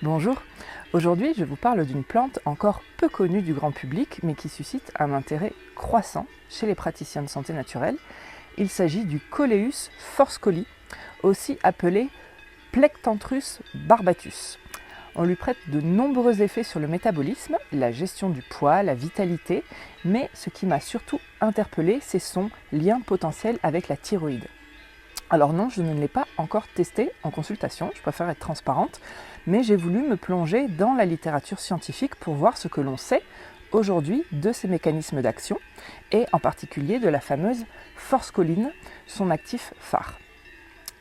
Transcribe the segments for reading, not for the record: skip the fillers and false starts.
Bonjour, aujourd'hui je vous parle d'une plante encore peu connue du grand public mais qui suscite un intérêt croissant chez les praticiens de santé naturelle. Il s'agit du Coleus forscolli, aussi appelé Plectranthus barbatus. On lui prête de nombreux effets sur le métabolisme, la gestion du poids, la vitalité, mais ce qui m'a surtout interpellé, c'est son lien potentiel avec la thyroïde. Alors non, je ne l'ai pas encore testé en consultation, je préfère être transparente, mais j'ai voulu me plonger dans la littérature scientifique pour voir ce que l'on sait aujourd'hui de ces mécanismes d'action, et en particulier de la fameuse forscoline, son actif phare.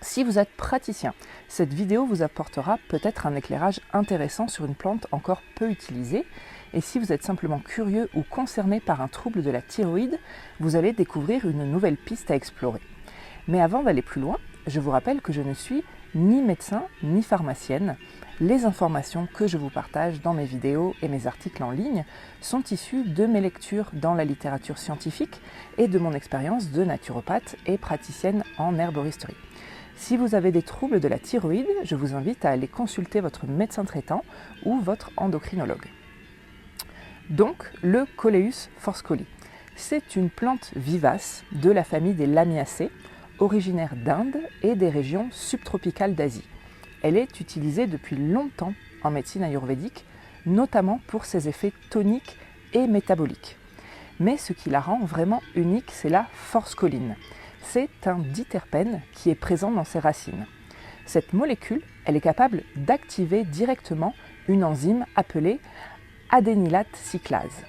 Si vous êtes praticien, cette vidéo vous apportera peut-être un éclairage intéressant sur une plante encore peu utilisée, et si vous êtes simplement curieux ou concerné par un trouble de la thyroïde, vous allez découvrir une nouvelle piste à explorer. Mais avant d'aller plus loin, je vous rappelle que je ne suis ni médecin ni pharmacienne. Les informations que je vous partage dans mes vidéos et mes articles en ligne sont issues de mes lectures dans la littérature scientifique et de mon expérience de naturopathe et praticienne en herboristerie. Si vous avez des troubles de la thyroïde, je vous invite à aller consulter votre médecin traitant ou votre endocrinologue. Donc, le Coleus forscolli. C'est une plante vivace de la famille des Lamiaceae, originaire d'Inde et des régions subtropicales d'Asie. Elle est utilisée depuis longtemps en médecine ayurvédique, notamment pour ses effets toniques et métaboliques. Mais ce qui la rend vraiment unique, c'est la forscoline. C'est un diterpène qui est présent dans ses racines. Cette molécule, elle est capable d'activer directement une enzyme appelée adénylate cyclase,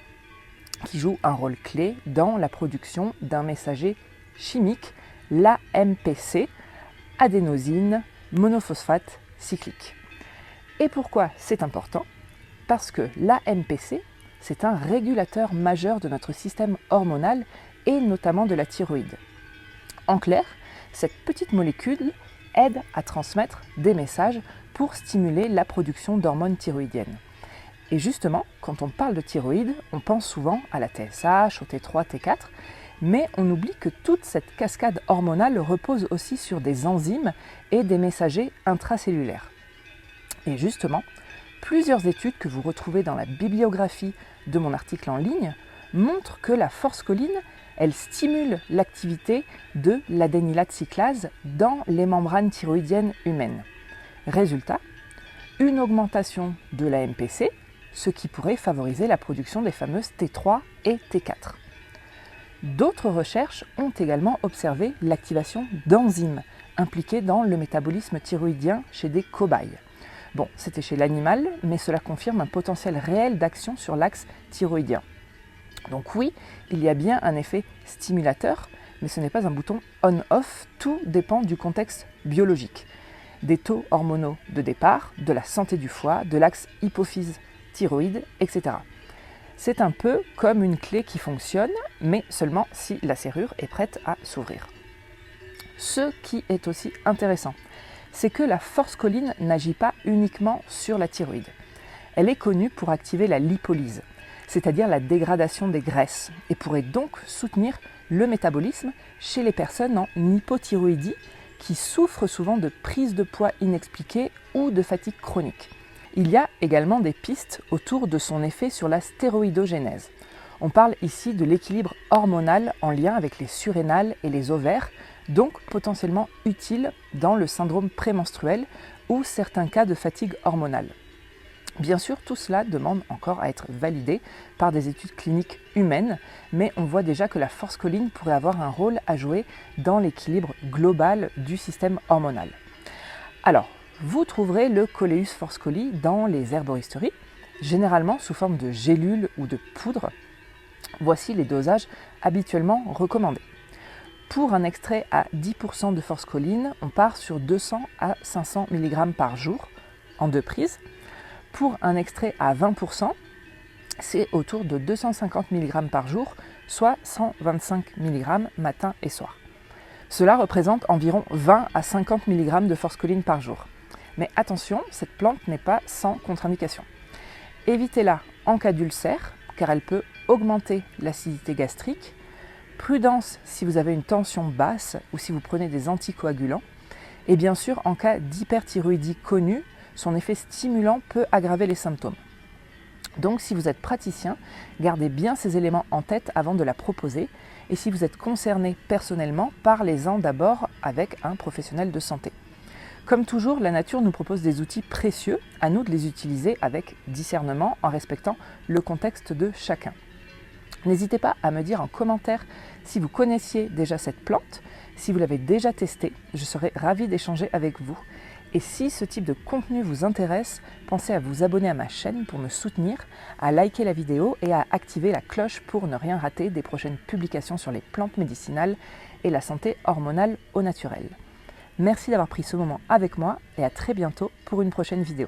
qui joue un rôle clé dans la production d'un messager chimique, l'AMPC, adénosine monophosphate cyclique. Et pourquoi c'est important ? Parce que l'AMPC, c'est un régulateur majeur de notre système hormonal et notamment de la thyroïde. En clair, cette petite molécule aide à transmettre des messages pour stimuler la production d'hormones thyroïdiennes. Et justement, quand on parle de thyroïde, on pense souvent à la TSH, au T3, T4, mais on oublie que toute cette cascade hormonale repose aussi sur des enzymes et des messagers intracellulaires. Et justement, plusieurs études que vous retrouvez dans la bibliographie de mon article en ligne montrent que la forscoline, elle stimule l'activité de l'adénylate cyclase dans les membranes thyroïdiennes humaines. Résultat, une augmentation de la MPC, ce qui pourrait favoriser la production des fameuses T3 et T4. D'autres recherches ont également observé l'activation d'enzymes impliquées dans le métabolisme thyroïdien chez des cobayes. Bon, c'était chez l'animal, mais cela confirme un potentiel réel d'action sur l'axe thyroïdien. Donc oui, il y a bien un effet stimulateur, mais ce n'est pas un bouton on-off, tout dépend du contexte biologique, des taux hormonaux de départ, de la santé du foie, de l'axe hypophyse-thyroïde, etc. C'est un peu comme une clé qui fonctionne, mais seulement si la serrure est prête à s'ouvrir. Ce qui est aussi intéressant, c'est que la forscoline n'agit pas uniquement sur la thyroïde. Elle est connue pour activer la lipolyse, c'est-à-dire la dégradation des graisses, et pourrait donc soutenir le métabolisme chez les personnes en hypothyroïdie qui souffrent souvent de prise de poids inexpliquée ou de fatigue chronique. Il y a également des pistes autour de son effet sur la stéroïdogénèse. On parle ici de l'équilibre hormonal en lien avec les surrénales et les ovaires, donc potentiellement utile dans le syndrome prémenstruel ou certains cas de fatigue hormonale. Bien sûr, tout cela demande encore à être validé par des études cliniques humaines, mais on voit déjà que la forscoline pourrait avoir un rôle à jouer dans l'équilibre global du système hormonal. Alors, vous trouverez le Coleus forscolli dans les herboristeries, généralement sous forme de gélules ou de poudre. Voici les dosages habituellement recommandés. Pour un extrait à 10% de forscoline, on part sur 200 à 500 mg par jour en 2 prises. Pour un extrait à 20%, c'est autour de 250 mg par jour, soit 125 mg matin et soir. Cela représente environ 20 à 50 mg de forscoline par jour. Mais attention, cette plante n'est pas sans contre-indication. Évitez-la en cas d'ulcère, car elle peut augmenter l'acidité gastrique. Prudence si vous avez une tension basse ou si vous prenez des anticoagulants. Et bien sûr, en cas d'hyperthyroïdie connue, son effet stimulant peut aggraver les symptômes. Donc si vous êtes praticien, gardez bien ces éléments en tête avant de la proposer. Et si vous êtes concerné personnellement, parlez-en d'abord avec un professionnel de santé. Comme toujours, la nature nous propose des outils précieux, à nous de les utiliser avec discernement en respectant le contexte de chacun. N'hésitez pas à me dire en commentaire si vous connaissiez déjà cette plante, si vous l'avez déjà testée, je serai ravie d'échanger avec vous. Et si ce type de contenu vous intéresse, pensez à vous abonner à ma chaîne pour me soutenir, à liker la vidéo et à activer la cloche pour ne rien rater des prochaines publications sur les plantes médicinales et la santé hormonale au naturel. Merci d'avoir pris ce moment avec moi et à très bientôt pour une prochaine vidéo.